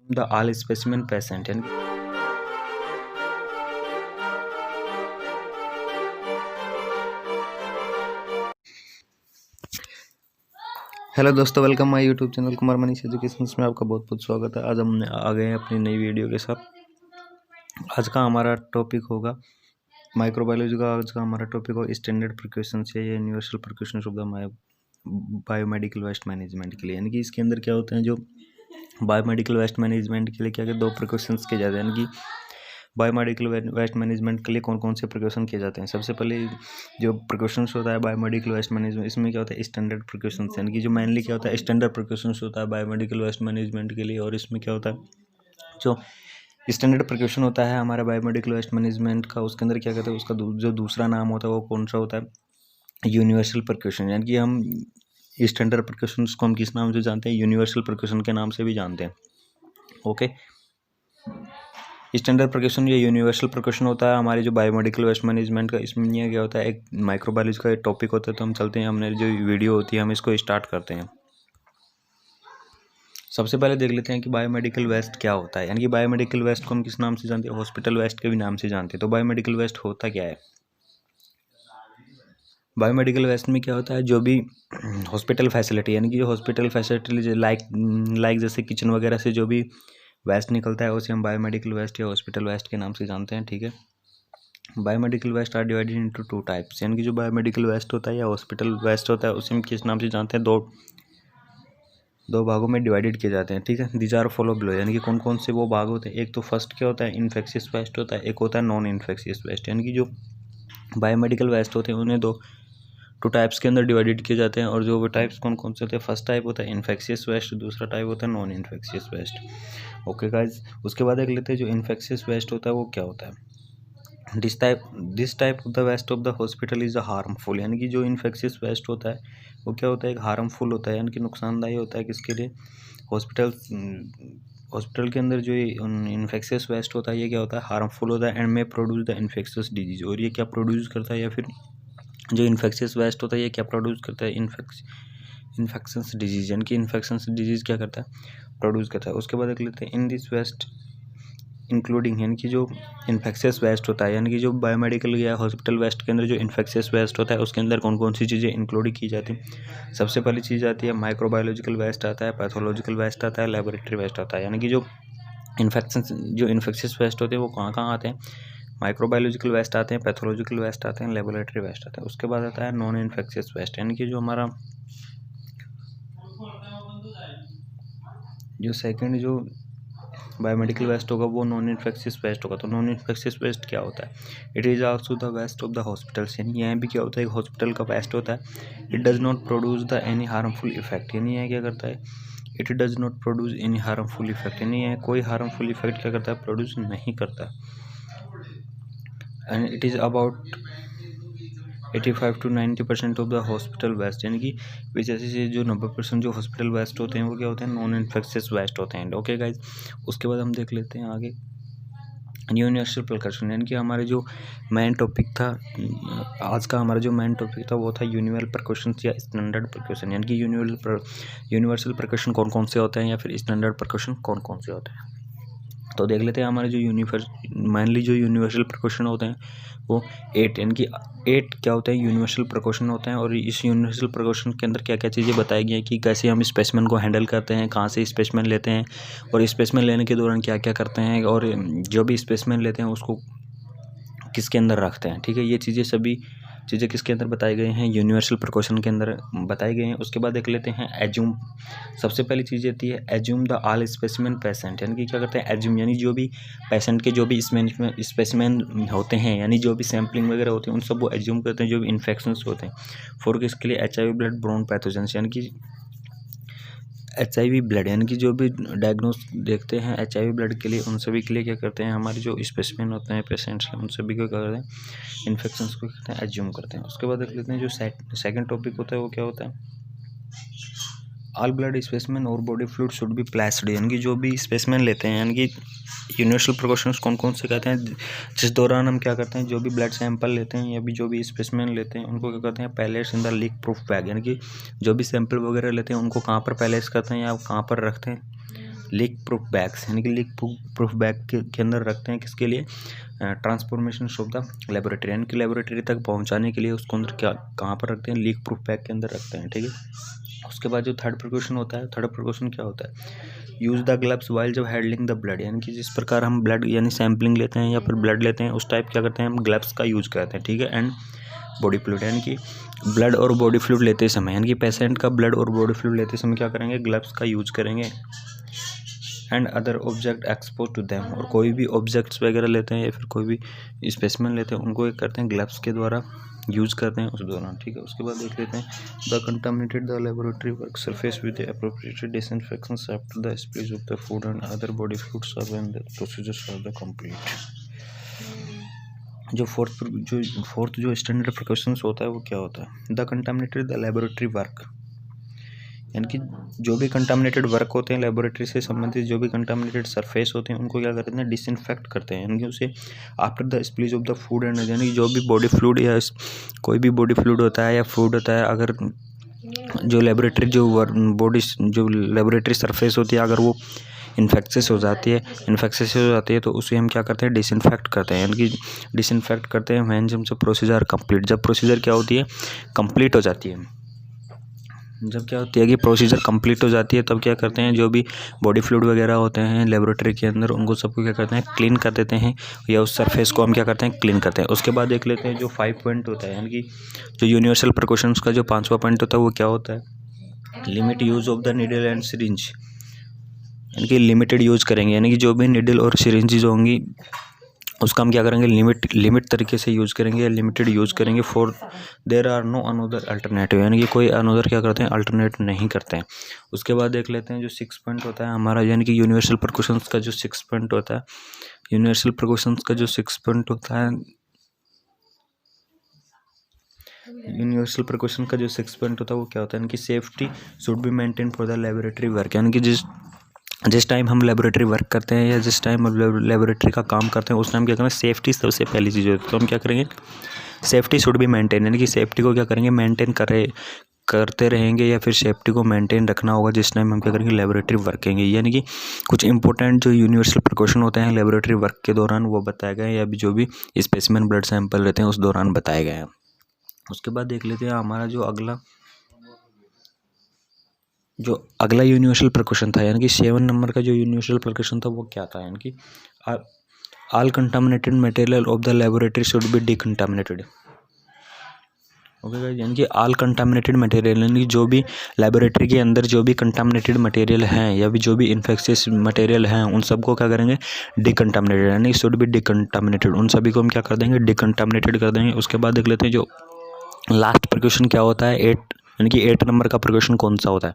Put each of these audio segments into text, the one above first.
The all specimen patient यानी hello दोस्तों, welcome my YouTube channel Kumar Manish education में आपका बहुत बहुत स्वागत है। आज हम आ गए हैं अपनी नई वीडियो के साथ। आज का हमारा टॉपिक होगा माइक्रोबायोलॉजी का। आज का हमारा टॉपिक होगा स्टैंडर्ड प्रिकॉशंस या universal precautions of the biomedical waste management के लिए। यानी कि इसके अंदर क्या होते हैं, जो बायोमेडिकल वेस्ट मैनेजमेंट के लिए क्या क्या दो प्रिकॉशंस किए जाते हैं। यानी कि बायोमेडिकल वेस्ट मैनेजमेंट के लिए कौन कौन से प्रिकॉशन किए जाते हैं। सबसे पहले जो प्रिकॉशंस होता है बायोमेडिकल वेस्ट मैनेजमेंट, इसमें क्या होता है स्टैंडर्ड प्रिकॉशंस, यानी कि जो मेनली क्या होता है स्टैंडर्ड प्रिकॉशंस होता है बायोमेडिकल वेस्ट मैनेजमेंट के लिए। और इसमें क्या होता है जो स्टैंडर्ड प्रिकॉशन होता है हमारा बायोमेडिकल वेस्ट मैनेजमेंट का, उसके अंदर क्या कहते हैं, उसका जो दूसरा नाम होता है वो कौन सा होता है यूनिवर्सल प्रिकॉशन। यानी कि हम स्टैंडर्ड प्रिकॉशंस को हम किस नाम से जानते हैं, यूनिवर्सल प्रिकॉशन के नाम से भी जानते हैं। ओके, स्टैंडर्ड प्रिकॉशन या यूनिवर्सल प्रिकॉशन होता है हमारे जो बायोमेडिकल वेस्ट मैनेजमेंट का। इसमें ये क्या होता है, एक माइक्रोबायोलॉजी का एक टॉपिक होता है। तो हम चलते हैं, हमने जो वीडियो होती है हम इसको स्टार्ट करते हैं। सबसे पहले देख लेते हैं कि बायोमेडिकल वेस्ट क्या होता है। यानी कि बायोमेडिकल वेस्ट को हम किस नाम से जानते हैं, हॉस्पिटल वेस्ट के भी नाम से जानते हैं। तो बायोमेडिकल वेस्ट होता क्या है, बायोमेडिकल वेस्ट में क्या होता है, जो भी हॉस्पिटल फैसिलिटी, यानी कि जो हॉस्पिटल फैसिलिटी लाइक जैसे किचन वगैरह से जो भी वेस्ट निकलता है उसे हम बायोमेडिकल वेस्ट या हॉस्पिटल वेस्ट के नाम से जानते हैं। ठीक है, biomedical waste are divided into two types. यानी कि जो बायोमेडिकल वेस्ट होता है या हॉस्पिटल वेस्ट होता है उसे हम किस नाम से जानते हैं, दो भागों में डिवाइडेड किए जाते हैं। ठीक है, दीज आर फॉलो बिलो। यानी कि कौन कौन से वो भाग होते हैं। एक तो फर्स्ट क्या होता है इन्फेक्शियस वेस्ट होता है, एक होता है नॉन इन्फेक्शियस वेस्ट। यानी कि जो बायोमेडिकल वेस्ट होते हैं उन्हें टू टाइप्स के अंदर डिवाइडेड किए जाते हैं। और जो वो टाइप्स कौन कौन से होते हैं, फर्स्ट टाइप होता है इन्फेक्शियस वेस्ट, दूसरा टाइप होता है non infectious waste. Okay guys, उसके बाद देख लेते हैं जो इन्फेक्शियस वेस्ट होता है वो क्या होता है। This type of the waste of the hospital is a harmful. यानी कि जो इन्फेक्शियस वेस्ट होता है वो क्या होता है, एक हार्मफुल होता है, यानी कि नुकसानदायी होता है। किसके लिए, हॉस्पिटल के अंदर जो इन्फेक्शियस वेस्ट होता है ये क्या होता है, हार्मफुल होता है and may produce the infectious disease. और ये क्या प्रोड्यूस करता है, या फिर जो इन्फेक्शियस वेस्ट होता है ये क्या प्रोड्यूस करता है, इन्फेक्शंस डिजीज। यानी कि इन्फेक्शंस डिजीज क्या करता है, प्रोड्यूस करता है। उसके बाद देख लेते हैं इन दिस वेस्ट इंक्लूडिंग, यानी कि जो इन्फेक्शियस वेस्ट होता है, यानी कि जो बायोमेडिकल या हॉस्पिटल वेस्ट के अंदर जो इन्फेक्शियस वेस्ट होता है उसके अंदर कौन कौन सी चीज़ें इंक्लूड की जाती हैं। सबसे पहली चीज़ आती है माइक्रोबायोलॉजिकल वेस्ट आता है, पैथोलॉजिकल वेस्ट आता है, लेबोरेटरी वेस्ट आता है। यानी कि जो इन्फेक्शियस वेस्ट होते हैं वो कहाँ कहाँ आते हैं, माइक्रोबायोलॉजिकल वेस्ट आते हैं, पैथोलॉजिकल वेस्ट आते हैं, लेबोरेटरी वेस्ट आते हैं। उसके बाद आता है नॉन इन्फेक्शियस वेस्ट, यानी कि जो हमारा जो सेकंड जो बायोमेडिकल वेस्ट होगा वो नॉन इन्फेक्शियस वेस्ट होगा। तो नॉन इन्फेक्शियस वेस्ट क्या होता है, it is also the waste of the hospitals. यानी यहाँ भी क्या होता है, एक हॉस्पिटल का वेस्ट होता है। It does not produce the any harmful effect. यानी यह क्या करता है, it does not produce any harmful effect, यानी यह कोई हार्मफुल इफेक्ट क्या करता है, प्रोड्यूस नहीं करता। And it is about 85 to 90% of the hospital waste. यानी कि वैसे से जो 90% जो हॉस्पिटल वेस्ट होते हैं वो क्या होते हैं, नॉन इन्फेक्शियस वेस्ट होते हैं। ओके गाइज, उसके बाद हम देख लेते हैं आगे यूनिवर्सल प्रिकॉशन। यानी कि हमारे जो मेन टॉपिक था आज का, हमारा जो मेन टॉपिक था वो था यूनिवर्सल प्रिकॉशन या स्टैंडर्ड प्रिकॉशन। यानी कि यूनिवर्सल प्रिकॉशन कौन कौन से होते हैं या फिर स्टैंडर्ड प्रिकॉशन कौन कौन से होते हैं। तो देख लेते हैं हमारे जो मेनली जो यूनिवर्सल प्रिकॉशन होते हैं वो 8, यानी कि 8 क्या होते हैं, यूनिवर्सल प्रिकॉशन होते हैं। और इस यूनिवर्सल प्रिकॉशन के अंदर क्या क्या चीज़ें बताई गई हैं कि कैसे हम स्पेसिमेन को हैंडल करते हैं, कहाँ से स्पेसिमेन लेते हैं, और स्पेसिमेन लेने के दौरान क्या क्या करते हैं, और जो भी स्पेसिमेन लेते हैं उसको किसके अंदर रखते हैं। ठीक है, ये सभी चीज़ें किसके अंदर बताई गई हैं, यूनिवर्सल प्रिकॉशन के अंदर बताई गई हैं। उसके बाद देख लेते हैं एज्यूम। सबसे पहली चीज़ आती है assume the all specimen patient. यानी कि क्या करते हैं, एज्यूम यानी जो भी पेशेंट के जो भी स्पेसिमेन होते हैं, यानी जो भी सैम्पलिंग वगैरह होती है उन सब वो एज्यूम करते हैं, जो भी इन्फेक्शंस होते हैं फॉर किसके लिए, HIV ब्लड ब्रोन पैथोजेंस। यानी कि HIV ब्लड, यानी कि जो भी डायग्नोस देखते हैं HIV ब्लड के लिए उन सभी के लिए क्या करते हैं, हमारे जो स्पेसिमेन होते हैं पेशेंट्स के उन सभी को क्या करते हैं, इन्फेक्शंस को कहते हैं एज्यूम करते हैं। उसके बाद देख लेते हैं जो सेकंड टॉपिक होता है वो क्या होता है, ऑल ब्लड स्पेसिमेन और body fluid should be placed. यानी कि जो भी स्पेसिमेन लेते हैं, यानी कि यूनिवर्सल प्रिकॉशंस कौन कौन से कहते हैं, जिस दौरान हम क्या करते हैं, जो भी ब्लड सैंपल लेते हैं या भी जो भी स्पेसिमेन लेते हैं उनको क्या करते हैं, pellets in the leak proof bag. यानी कि जो भी सैंपल वगैरह लेते हैं उनको कहाँ पर पैलेट्स करते हैं या कहाँ पर रखते हैं, लीक प्रूफ बैग्स, यानी कि लीक प्रूफ बैग के अंदर रखते हैं किसके लिए, ट्रांसफॉर्मेशन ऑफ द लेबोरेटरी, यानी कि लेबोरेटरी तक पहुंचाने के लिए उसको अंदर कहाँ पर रखते हैं, लीक प्रूफ बैग के अंदर रखते हैं, ठीक है। उसके बाद जो थर्ड प्रिकॉशन होता है, थर्ड प्रिकॉशन क्या होता है, यूज़ द ग्लव्स वाइल जब हैंडलिंग द ब्लड, यानी कि जिस प्रकार हम ब्लड यानी सैम्पलिंग लेते हैं या फिर ब्लड लेते हैं उस टाइप क्या करते हैं हम ग्लव्स का यूज़ करते हैं, ठीक है। एंड बॉडी फ्लूइड, यानी कि ब्लड और बॉडी फ्लूइड लेते समय, यानी कि पेशेंट का ब्लड और बॉडी फ्लूइड लेते समय क्या करेंगे, ग्लव्स का यूज करेंगे। And other object expose to them, और कोई भी ऑब्जेक्ट्स वगैरह लेते हैं या फिर कोई भी स्पेसिमेन लेते हैं उनको एक करते हैं ग्लव्स के द्वारा यूज करते हैं उस दौरान, ठीक है। उसके बाद देख लेते हैं the contaminated the laboratory work surface with appropriate disinfection after the spillage of the food and other body fluids or when the procedures are the complete. जो फोर्थ जो स्टैंडर्ड प्रिकॉशंस होता है वो क्या होता है, the contaminated the laboratory work, यानी कि जो भी कंटामिनेटेड वर्क होते हैं लेबोरेटरी से संबंधित जो भी कंटामिनेटेड सरफेस होते हैं उनको क्या करते हैं, डिसइंफेक्ट करते हैं, यानी कि उसे after the spillage of the food and, यानी कि जो भी बॉडी फ्लूइड या कोई भी बॉडी फ्लूइड होता है या फूड होता है, अगर जो लेबोरेटरी जो लेबोरेटरी सरफेस होती है अगर वो इन्फेक्शियस हो जाती है तो उसे हम क्या करते हैं, डिसइंफेक्ट करते हैं, यानी कि डिसइंफेक्ट करते हैं व्हेन जब प्रोसीजर कंप्लीट, जब प्रोसीजर क्या होती है, कंप्लीट हो जाती है। जब क्या होती है कि प्रोसीजर कंप्लीट हो जाती है तब क्या करते हैं, जो भी बॉडी फ्लूइड वगैरह होते हैं लेबोरेटरी के अंदर उनको सबको क्या करते हैं, क्लीन कर देते हैं, या उस सरफेस को हम क्या करते हैं, क्लीन करते हैं। उसके बाद देख लेते हैं जो 5 पॉइंट होता है, यानी कि जो यूनिवर्सल प्रिकॉशंस का जो 5वां पॉइंट होता है वो क्या होता है, limit use of the needle and syringe, यानी कि लिमिटेड यूज करेंगे, यानी कि जो भी नीडल और सिरिंजेज होंगी उसका हम क्या करेंगे, लिमिट तरीके से यूज़ करेंगे या लिमिटेड यूज़ करेंगे। For there are no another alternative, यानी कि कोई अनदर क्या करते हैं, अल्टरनेट नहीं करते हैं। उसके बाद देख लेते हैं जो 6 पॉइंट होता है हमारा, यानी कि यूनिवर्सल प्रिकॉशंस का जो 6 पॉइंट होता है, यूनिवर्सल प्रिकॉशंस का जो 6 पॉइंट होता है, यूनिवर्सल प्रिकॉशन का जो 6 पॉइंट होता है वो क्या होता है, यानी कि safety should be maintain for the laboratory work, यानी कि जिस टाइम हम लेबोरेटरी वर्क करते हैं या जिस टाइम हम लेबोरेटरी का काम करते हैं उस टाइम क्या करें, सेफ्टी सबसे पहली चीज़ होती है, तो हम क्या करेंगे, सेफ्टी शुड बी मेंटेन, यानी कि सेफ्टी को क्या करेंगे, मेंटेन करते रहेंगे या फिर सेफ्टी को मेंटेन रखना होगा जिस टाइम हम क्या करेंगे, लेबोरेटरी वर्क करेंगे। यानी कि कुछ इंपॉर्टेंट जो यूनिवर्सल प्रिकॉशन होते हैं लेबोरेटरी वर्क के दौरान वो बताए गए हैं, या जो भी स्पेसिमेन ब्लड सैंपल रहते हैं उस दौरान बताए गए हैं। उसके बाद देख लेते हैं हमारा जो अगला यूनिवर्सल प्रिकॉशन था, यानी कि 7 नंबर का जो यूनिवर्सल प्रिकॉशन था वो क्या था, यानी कि all contaminated material of the laboratory should be decontaminated. Okay guys, यानी कि ऑल कंटामिनेटेड मटेरियल, यानी जो भी लेबोरेटरी के अंदर जो भी कंटामिनेटेड मटेरियल हैं या भी जो भी इन्फेक्शियस मटेरियल हैं उन सबको क्या करेंगे, डिकंटामिनेटेड, यानी शुड बी डिकंटामिनेटेड, उन सभी को हम क्या कर देंगे, डिकंटामिनेटेड कर देंगे। उसके बाद देख लेते हैं जो लास्ट प्रिकॉशन क्या होता है, 8, यानी कि 8 नंबर का प्रिकॉशन कौन सा होता है,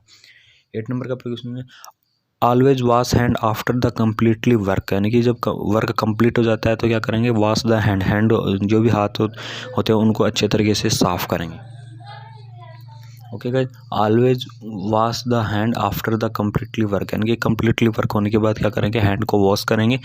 8 नंबर का प्रिकॉशन है always wash hand after the completely work, यानी कि जब वर्क कंप्लीट हो जाता है तो क्या करेंगे, वॉश द हैंड जो भी हाथ होते हैं उनको अच्छे तरीके से साफ़ करेंगे। Okay guys, always wash the hand after the completely work, यानी कि कम्प्लीटली वर्क होने के बाद क्या करेंगे, हैंड को वॉश करेंगे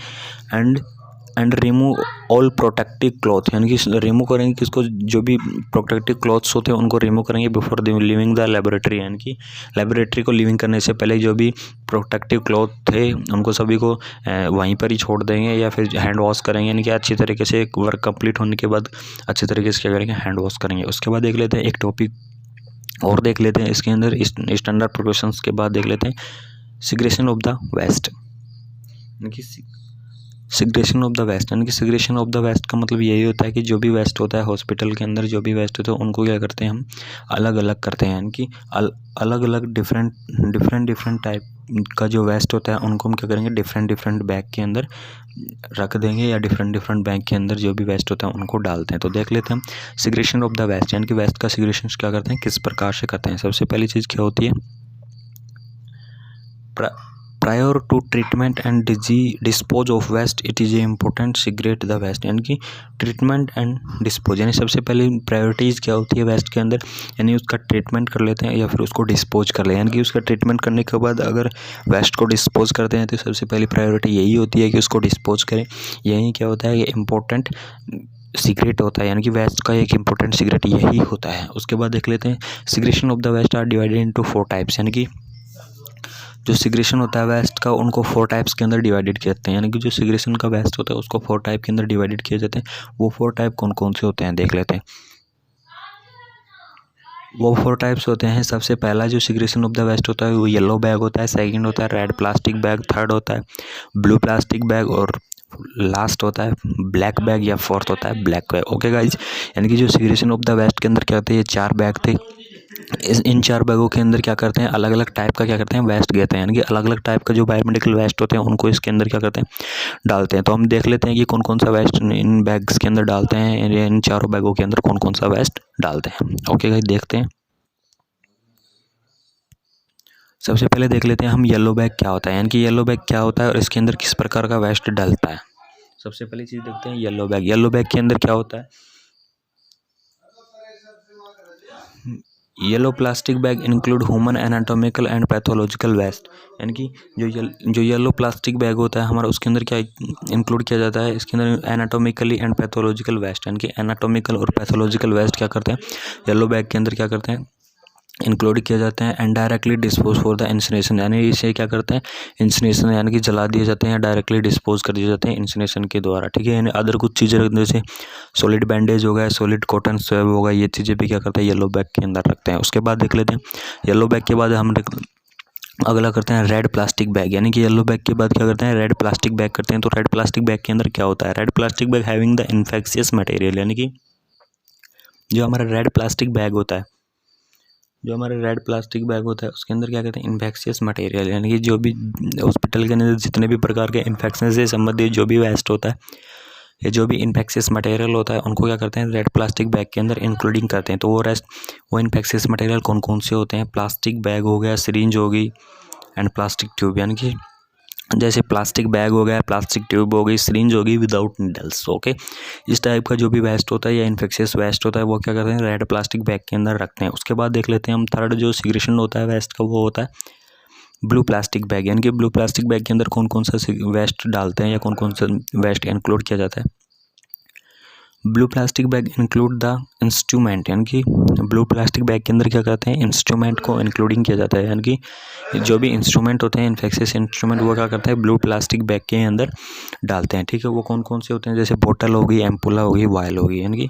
and remove all protective cloth, यानी कि रिमूव करेंगे किसको, जो भी प्रोटेक्टिव क्लॉथ्स होते हैं उनको रिमूव करेंगे बिफोर लिविंग द लेबोरेटरी, यानी कि लेबोरेटरी को लिविंग करने से पहले जो भी प्रोटेक्टिव क्लॉथ थे उनको सभी को वहीं पर ही छोड़ देंगे या फिर हैंड वॉश करेंगे, यानी कि अच्छी तरीके से वर्क कंप्लीट होने के बाद अच्छे तरीके से क्या करेंगे, हैंड वॉश करेंगे। उसके बाद देख लेते हैं एक टॉपिक और देख लेते हैं इसके अंदर स्टैंडर्ड प्रिकॉशंस के बाद देख लेते हैं सेग्रेगेशन ऑफ द वेस्ट, यानी कि सेग्रेगेशन ऑफ द वेस्ट, यानी कि सेग्रेगेशन ऑफ द वेस्ट का मतलब यही होता है कि जो भी वेस्ट होता है हॉस्पिटल के अंदर जो भी वेस्ट होता है उनको क्या करते हैं हम अलग अलग करते हैं, यानी कि अलग अलग डिफरेंट टाइप का जो वेस्ट होता है उनको हम क्या करेंगे, डिफरेंट बैग के अंदर रख देंगे या डिफरेंट बैग के अंदर जो भी वेस्ट होता है उनको डालते हैं। तो देख लेते हैं हम सेग्रेगेशन ऑफ द वेस्ट, यानी कि वेस्ट का सेग्रेगेशन क्या करते हैं, किस प्रकार से करते हैं। सबसे पहली चीज़ क्या होती है, prior to treatment and dispose of waste it is important segregate the waste, यानी कि ट्रीटमेंट एंड डिस्पोज, यानी सबसे पहले प्रायोरिटीज़ क्या होती है वेस्ट के अंदर, यानी उसका ट्रीटमेंट कर लेते हैं या फिर उसको डिस्पोज कर लें, यानी कि उसका ट्रीटमेंट करने के बाद अगर वेस्ट को डिस्पोज करते हैं तो सबसे पहली प्रायोरिटी यही होती है कि उसको डिस्पोज करें। यही क्या होता है, ये इम्पोर्टेंट सीक्रेट होता है, यानी कि वेस्ट का एक इम्पोर्टेंट सीक्रेट यही होता है। उसके बाद देख लेते हैं segregation of the waste are divided into 4 types, यानी कि जो सिग्रेशन होता है वेस्ट का उनको 4 टाइप्स के अंदर डिवाइडेड किए जाते हैं, यानी कि जो सिग्रेशन का वेस्ट होता है उसको 4 टाइप के अंदर डिवाइडेड किए जाते हैं। वो 4 टाइप कौन कौन से होते हैं देख लेते हैं। वो 4 टाइप्स होते हैं। सबसे पहला जो सिग्रेशन ऑफ द वेस्ट होता है वो येलो बैग होता है, सेकंड होता है रेड प्लास्टिक बैग, थर्ड होता है ब्लू प्लास्टिक बैग और लास्ट होता है ब्लैक बैग या फोर्थ होता है ब्लैक बैग। ओके गाइज, यानी कि जो सिग्रेशन ऑफ द वेस्ट के अंदर क्या होते हैं, ये 4 बैग थे। इन 4 बैगों के अंदर क्या करते हैं, अलग अलग टाइप का क्या करते हैं वेस्ट देते हैं, यानी कि अलग अलग टाइप का जो बायोमेडिकल वेस्ट होते हैं उनको इसके अंदर क्या करते हैं डालते हैं। तो हम देख लेते हैं कि कौन कौन सा वेस्ट इन बैग्स के अंदर डालते हैं, इन 4 बैगों के अंदर कौन कौन सा वेस्ट डालते हैं। ओके गाइज, देखते हैं। सबसे पहले देख लेते हैं हम येलो बैग क्या होता है, यानी कि येलो बैग क्या होता है और इसके अंदर किस प्रकार का वेस्ट डलता है। सबसे पहली चीज़ देखते हैं येलो बैग। येलो बैग के अंदर क्या होता है, yellow plastic bag include human anatomical and pathological waste, यानी कि जो येलो प्लास्टिक बैग होता है हमारा उसके अंदर क्या इंक्लूड किया जाता है, इसके अंदर एनाटॉमिकली एंड पैथोलॉजिकल वेस्ट, यानी कि एनाटॉमिकल और पैथोलॉजिकल वेस्ट क्या करते हैं येलो बैग के अंदर क्या करते हैं इंक्लूड किए जाते हैं। And directly dispose for the incineration, यानी इसे क्या करते हैं इंसिनेशन यानी कि जला दिए जाते हैं, डायरेक्टली डिस्पोज कर दिए जाते हैं इंसिनेशन के द्वारा। ठीक है, यानी अदर कुछ चीज़ें जैसे सॉलिड बैंडेज हो गया, सॉलिड कॉटन स्वैब होगा, ये चीज़ें भी क्या करते हैं येलो बैग के अंदर रखते हैं। उसके बाद देख लेते हैं येलो बैग के बाद हम अगला करते हैं रेड प्लास्टिक बैग, यानी कि येलो बैग के बाद क्या करते हैं रेड प्लास्टिक बैग करते हैं। तो रेड प्लास्टिक बैग के अंदर क्या होता है, red plastic bag having the infectious material, यानी कि जो हमारा रेड प्लास्टिक बैग होता है, जो हमारे रेड प्लास्टिक बैग होता है उसके अंदर क्या कहते हैं इन्फेक्शियस मटेरियल, यानी कि जो भी हॉस्पिटल के अंदर जितने भी प्रकार के इन्फेक्शन से संबंधित जो भी वेस्ट होता है या जो भी इन्फेक्शियस मटेरियल होता है उनको क्या करते हैं रेड प्लास्टिक बैग के अंदर इंक्लूडिंग करते हैं। तो वो इन्फेक्शियस मटेरियल कौन कौन से होते हैं, प्लास्टिक बैग हो गया, सिरिंज होगी एंड प्लास्टिक ट्यूब, यानी कि जैसे प्लास्टिक बैग हो गया, प्लास्टिक ट्यूब हो गई, सिरिंज होगी विदाउट नीडल्स। ओके, इस टाइप का जो भी वेस्ट होता है या इन्फेक्शियस वेस्ट होता है वो क्या करते हैं रेड प्लास्टिक बैग के अंदर रखते हैं। उसके बाद देख लेते हैं हम थर्ड जो सिग्रेशन होता है वेस्ट का वो होता है ब्लू प्लास्टिक बैग, यानी कि ब्लू प्लास्टिक बैग के अंदर कौन कौन सा वेस्ट डालते हैं या कौन कौन सा वेस्ट इंक्लूड किया जाता है। Blue plastic bag include the instrument, यानी कि ब्लू प्लास्टिक बैग के अंदर क्या करते हैं इंस्ट्रूमेंट को इंक्लूडिंग किया जाता है, यानी कि जो भी इंस्ट्रूमेंट होते हैं इन्फेक्शियस इंस्ट्रूमेंट वो क्या करते हैं ब्लू प्लास्टिक बैग के अंदर डालते हैं। ठीक है, वो कौन कौन से होते हैं, जैसे बोतल होगी, एम्पुला होगी, वायल होगी, यानी कि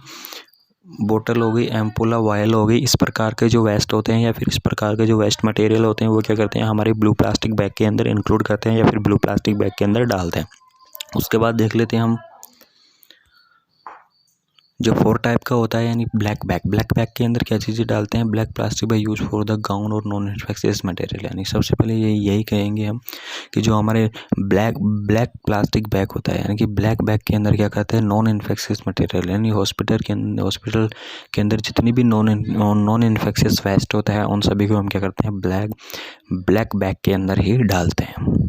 बोतल हो गई, एम्पुला, वायल हो गई, इस प्रकार के जो वेस्ट होते हैं या फिर इस प्रकार के जो वेस्ट मटेरियल होते हैं वो क्या करते हैं हमारे ब्लू प्लास्टिक बैग के अंदर इंक्लूड करते हैं या फिर ब्लू प्लास्टिक बैग के अंदर डालते हैं। उसके बाद देख लेते हैं हम जो 4 टाइप का होता है, यानी ब्लैक बैग। ब्लैक बैग के अंदर क्या चीज़ें डालते हैं, black plastic bag use for the gown और नॉन इन्फेक्शियस मटेरियल, यानी सबसे पहले यही कहेंगे हम कि जो हमारे ब्लैक प्लास्टिक बैग होता है, यानी कि ब्लैक बैग के अंदर क्या कहते हैं नॉन इन्फेक्शियस मटेरियल, यानी हॉस्पिटल के अंदर जितनी भी नॉन इन्फेक्शियस वेस्ट होता है उन सभी को हम क्या करते हैं ब्लैक बैग के अंदर ही डालते हैं।